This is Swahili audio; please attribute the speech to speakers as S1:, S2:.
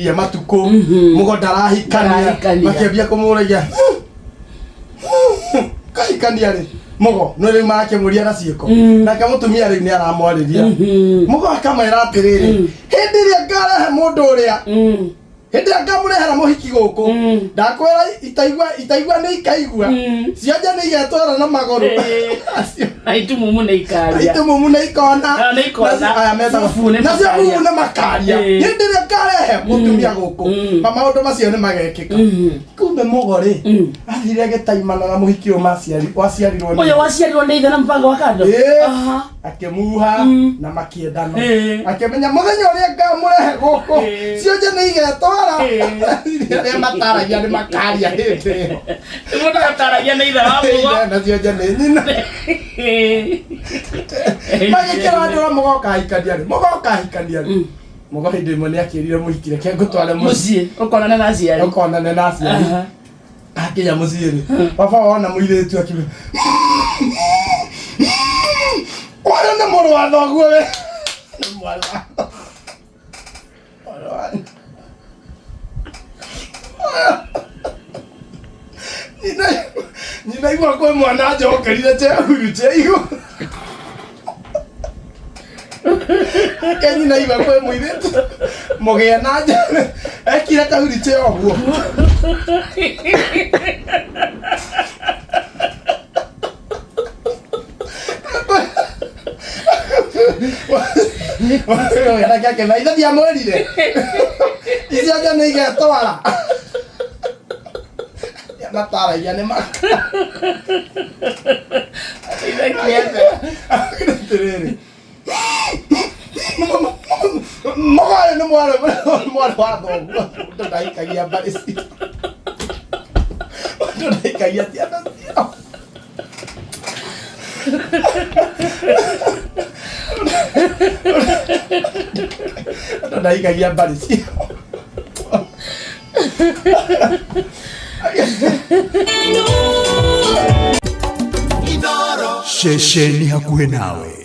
S1: ya matuko mugo ndarahikania makiambia kumuragia kaikania ri mugo no ri make muria na ciiko na kamutumia ri ni aramwariria mugo akamera atiriri hindi ria ngarehe mundu uria hindi ngamurehera muhiki guku ndakwira itaigwa ni ikaigua cionje ni igetwara na maguru
S2: aitu mumu ni ikaria
S1: aitu mumu ni ikona aya meta gufune na cio fune makaria hindi ria ngarehe mutumia guku maundu macio ni magekika kumbe mugori athire gitaimana na muhiki o waciarirwo
S2: moyo waciarirwo ni ithe na mpango wa kando
S1: akimuha na makiendana akimenya muthenya uria ngamurehe guku cionje ni igetwara ya mataragia ni makaria hindi
S2: mundu ataragia ni ithe wa mugo
S1: na cionje ni nyina magikira andu mugoka hikania ri mugo hindi imwe ni akirire muhikire ke ngutware
S2: mucii ukonane na aciari
S1: akinya mucii ri baba wona muiretu akibe ora na moro wa thoguo we ni mwana Nina igua kwa mwana njokerire cheigo Kenyi na igua kwa muiretu mugia na nja ekira kahuri cheo guo Wala kake na ida dia morire ijaja ni igetwara ya matara ya ne maka ida kiende Mogale no muare wa do to dai kagia barisi to dai kagia tiana to dai kagia barisi
S3: Shesheni hakuhe nawe.